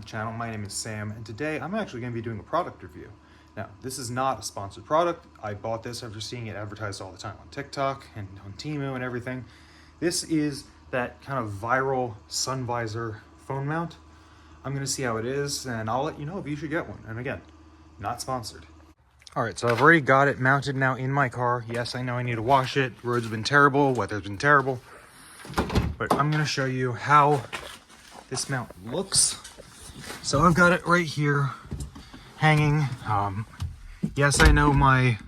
the channel. My name is Sam, and today I'm actually going to be doing a product review. Now, this is not a sponsored product. I bought this after seeing it advertised all the time on TikTok and on Temu and everything. This is that kind of viral Sunvisor phone mount. I'm going to see how it is, and I'll let you know if you should get one. And again, not sponsored. All right, so I've already got it mounted now in my car. Yes, I know I need to wash it. Roads have been terrible, weather's been terrible. But I'm going to show you how this mount looks. So I've got it right here hanging. Yes, I know my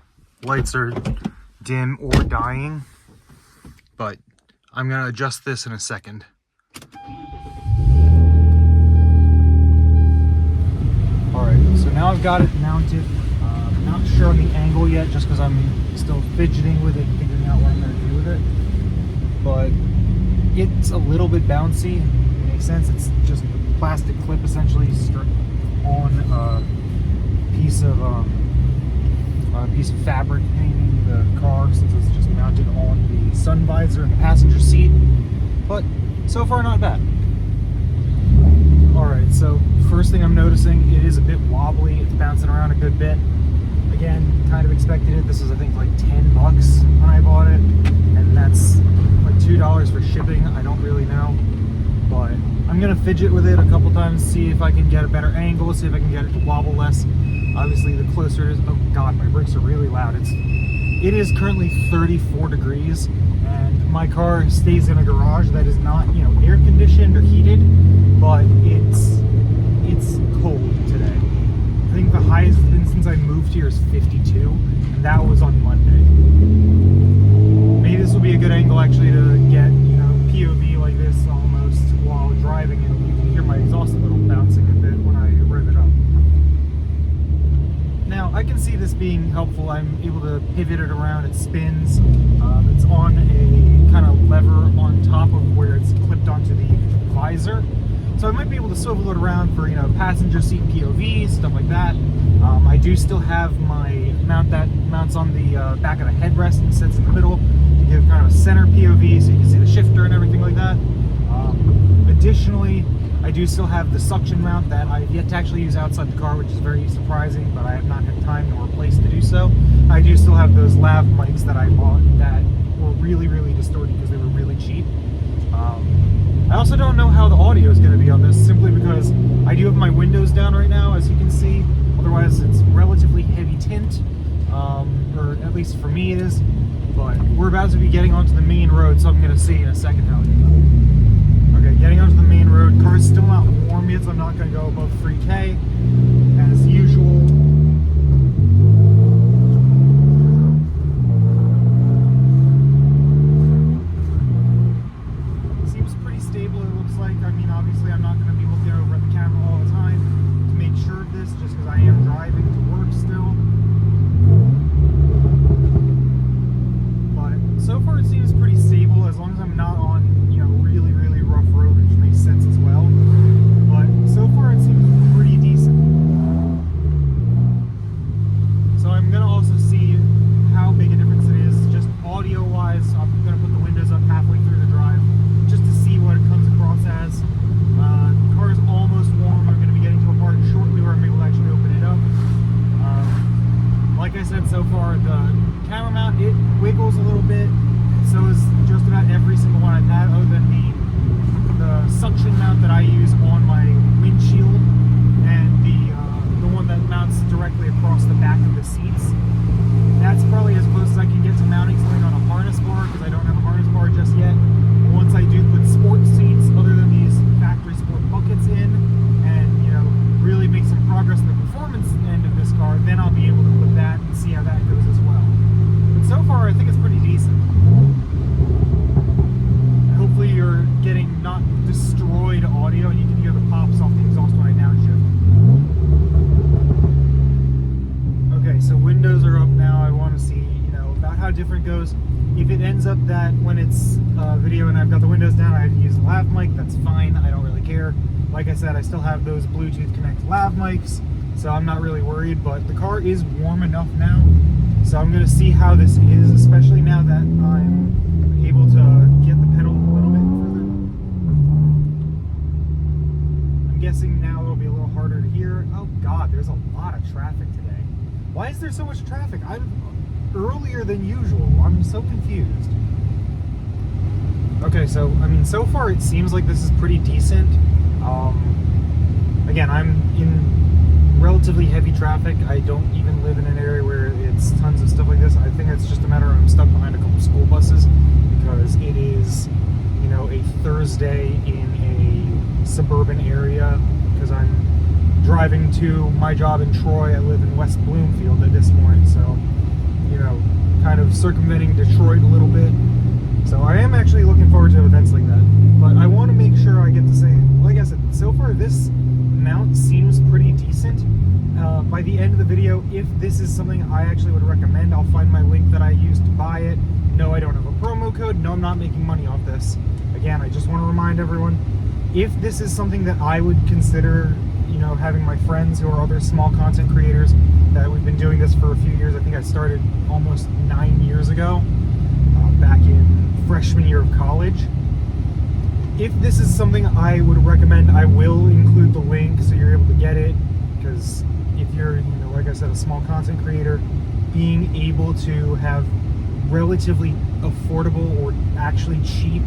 lights are dim or dying, but I'm going to adjust this in a second. All right, so now I've got it mounted. Not sure on the angle yet, just because I'm still fidgeting with it and figuring out what I'm going to do with it. But it's a little bit bouncy. It makes sense. It's just a plastic clip essentially on a piece of fabric hanging the car, since it's just mounted on the sun visor in the passenger seat. But so far, not bad. All right, so first thing I'm noticing, it is a bit wobbly. It's bouncing around a good bit. Again, kind of expected it. This is, I think, like 10 bucks when I bought it, and that's like $2 for shipping. I don't really know, but I'm gonna fidget with it a couple times, see if I can get a better angle, see if I can get it to wobble less. Obviously, the closer it is. Oh God, my brakes are really loud. It is currently 34 degrees, and my car stays in a garage that is not, you know, air conditioned or heated, but it's cold today. I think the highest been since I moved here is 52, and that was on Monday. Maybe this will be a good angle actually to get, you know, POV like this almost while driving, and you can hear my exhaust a little bouncing a bit when I rev it up. Now, I can see this being helpful. I'm able to pivot it around, it spins. It's on a kind of lever on top of where it's clipped onto the visor. So I might be able to swivel it around for, you know, passenger seat POV, stuff like that. I do still have my mount that mounts on the back of the headrest and sits in the middle to give kind of a center POV so you can see the shifter and everything like that. Additionally, I do still have the suction mount that I've yet to actually use outside the car, which is very surprising, but I have not had time nor place to do so. I do still have those lav mics that I bought that were really, really distorted because they were really cheap. I also don't know how the audio is going to be on this, simply because I do have my windows down right now, as you can see. Otherwise, it's relatively heavy tint, or at least for me it is. But we're about to be getting onto the main road, so I'm going to see in a second how it goes. Okay, getting onto the main road. Car's still not warm yet, so I'm not going to go above 3K, as usual. So far, the camera mount, it wiggles a little bit. So is just about every single one I've had, other than the suction mount that I use on my windshield, and the one that mounts directly across the back of the seats. That's probably as close as I can get to mounting something on a harness bar, because I don't have a harness bar just yet. Once I do put sport seats, other than these factory sport buckets in, and, you know, really make some progress in the performance end of this car, then I'll be able to put that and see how that goes as well. But so far, I think it's pretty decent. Hopefully you're getting not destroyed audio, and you can hear the pops off the exhaust when I downshift. Okay, so windows are up now. I want to see, you know, about how different it goes. If it ends up that when it's video and I've got the windows down, I have to use a lav mic, that's fine. I don't really care. Like I said, I still have those Bluetooth Connect lav mics, so I'm not really worried, but the car is warm enough now. So I'm going to see how this is, especially now that I'm able to get the pedal a little bit further. I'm guessing now it'll be a little harder to hear. Oh God, there's a lot of traffic today. Why is there so much traffic? I'm earlier than usual. I'm so confused. Okay, so I mean, so far it seems like this is pretty decent. Again, I'm in relatively heavy traffic. I don't even live in an area where it's tons of stuff like this. I think it's just a matter of I'm stuck behind a couple school buses because it is, you know, a Thursday in a suburban area because I'm driving to my job in Troy. I live in West Bloomfield at this point, so, you know, kind of circumventing Detroit a little bit. So I am actually looking forward to events like that. But I want to make sure I get to say, like I said, so far this mount seems pretty decent. By the end of the video, if this is something I actually would recommend, I'll find my link that I used to buy it. No, I don't have a promo code. No, I'm not making money off this. Again, I just want to remind everyone, if this is something that I would consider, you know, having my friends who are other small content creators, that we've been doing this for a few years. I think I started almost 9 years ago, back in freshman year of college. If this is something I would recommend, I will include the link so you're able to get it, because if you're, you know, like I said, a small content creator, being able to have relatively affordable or actually cheap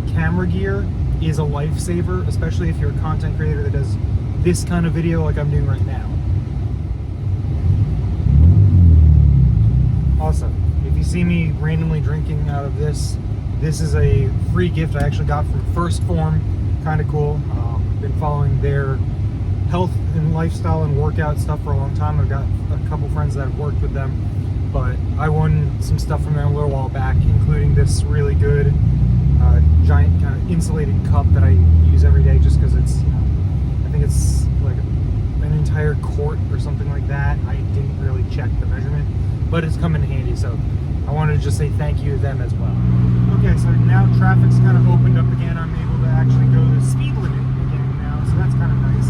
camera gear is a lifesaver, especially if you're a content creator that does this kind of video like I'm doing right now. Also, if you see me randomly drinking out of this, this is a free gift I actually got from First Form. Kind of cool. Been following their health and lifestyle and workout stuff for a long time. I've got a couple friends that have worked with them, but I won some stuff from them a little while back, including this really good giant kind of insulated cup that I use every day just because it's, you know, I think it's like an entire quart or something like that. I didn't really check the measurement, but it's come in handy, so I wanted to just say thank you to them as well. Okay, so now traffic's kind of opened up again. I'm able to actually go the speed limit again now, so that's kind of nice.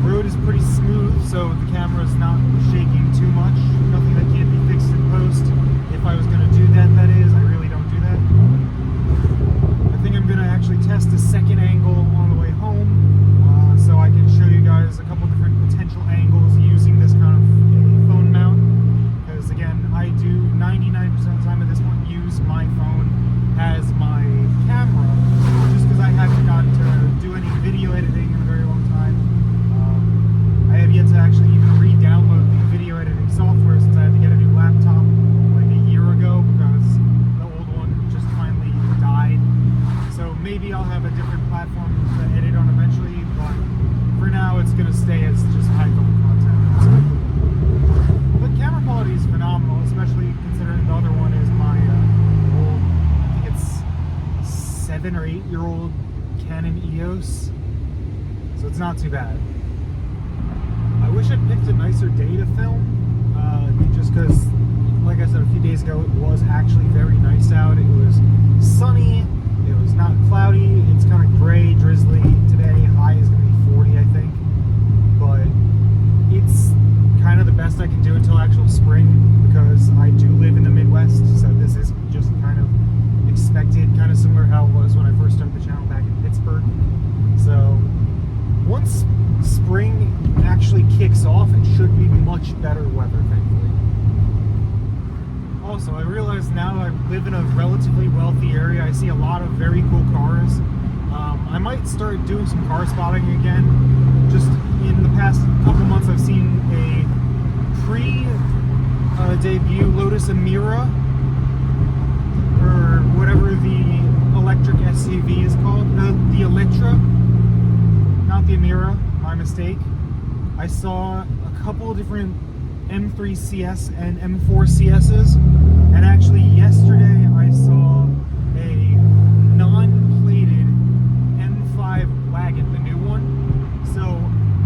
Road is pretty smooth, so the camera's not shaking too much. Nothing that can't be fixed in post. If I was going to do that, that is. I really don't do that. I think I'm going to actually test a second angle on the way home, so I can show you guys a couple different potential angles using this kind of a phone mount. Because again, I do 99% of the time at this point use my phone as my camera, just because I haven't gotten to do any video editing in a very long time. I have yet to actually even re-download the video editing software since I had to get a new laptop like a year ago because the old one just finally died. So maybe I'll have a different platform to edit on eventually, but for now it's going to stay as just high-quality content. But camera quality is phenomenal, especially considering the other one is my old, I think it's 7 or 8 year old Canon EOS, so it's not too bad. I wish I'd picked a nicer day to film, just because, like I said a few days ago, it was actually very nice out. It was sunny, it was not cloudy, it's kind of gray, drizzly today. High is going to be 40, I think, but it's kind of the best I can do until actual spring, because I do live in the Midwest, so this is just kind of expected, kind of similar how it was when I first started the channel back in Pittsburgh. So once spring actually kicks off, it should be much better weather, thankfully. Also, I realize now I live in a relatively wealthy area. I see a lot of very cool cars. I might start doing some car spotting again. Just in the past couple months, I've seen a pre-debut Lotus Emira, or whatever the electric SUV is called, the Electra, not the Emira, my mistake. I saw a couple of different M3 CS and M4 CSs, and actually yesterday I saw a non-plated M5 wagon, the new one. So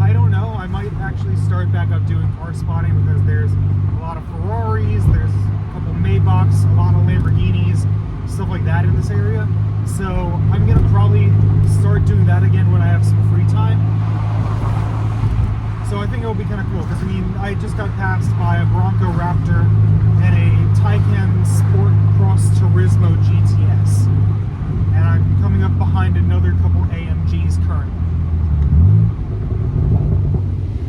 I don't know, I might actually start back up doing car spotting, because there's a lot of Ferraris, there's a couple Maybachs, a lot of Lamborghinis, stuff like that in this area. So I'm gonna probably start doing that again when I have some free time. So I think it'll be kind of cool, because I mean, I just got passed by a Bronco Raptor and a Taycan Sport Cross Turismo GTS. and I'm coming up behind another couple AMGs currently.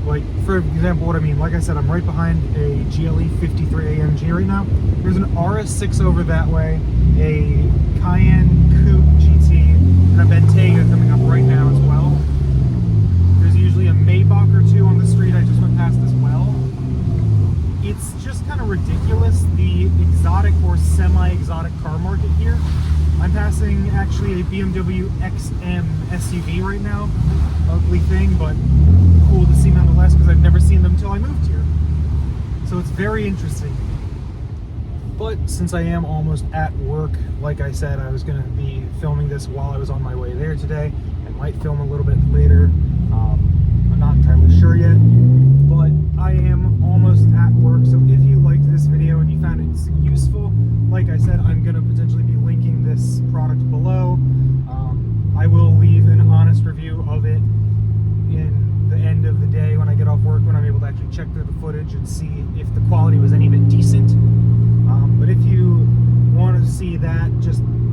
Like, for example, what I mean, like I said, I'm right behind a GLE 53 AMG right now. There's an RS6 over that way, a Cayenne Coupe GT, and a Bentayga coming up right now as well. There's usually a Maybach or two on the street I just went past as well. It's just kind of ridiculous, the exotic or semi-exotic car market here. I'm passing actually a BMW XM SUV right now. Ugly thing, but cool to see nonetheless because I've never seen them until I moved here. So it's very interesting. But since I am almost at work, like I said, I was going to be filming this while I was on my way there today. I might film a little bit later. I'm not entirely sure yet, but I am almost at work. So if you liked this video and you found it useful, like I said, I'm going to potentially be linking this product below. I will leave an honest review of it in the end of the day when I get off work, when I'm able to actually check through the footage and see if the quality was any bit decent. But if you want to see that,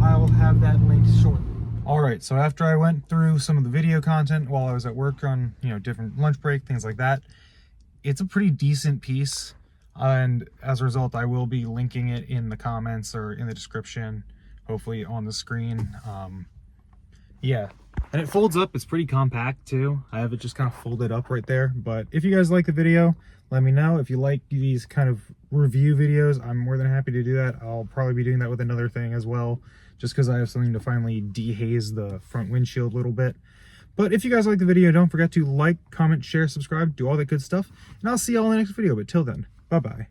I'll have that linked shortly. Alright, so after I went through some of the video content while I was at work on, different lunch break, things like that, it's a pretty decent piece, and as a result I will be linking it in the comments or in the description, hopefully on the screen. Yeah, and it folds up. It's pretty compact too. I have it just kind of folded up right there. But if you guys like the video, let me know. If you like these kind of review videos, I'm more than happy to do that. I'll probably be doing that with another thing as well, just because I have something to finally dehaze the front windshield a little bit. But if you guys like the video, don't forget to like, comment, share, subscribe, do all that good stuff, and I'll see y'all in the next video. But till then, bye-bye.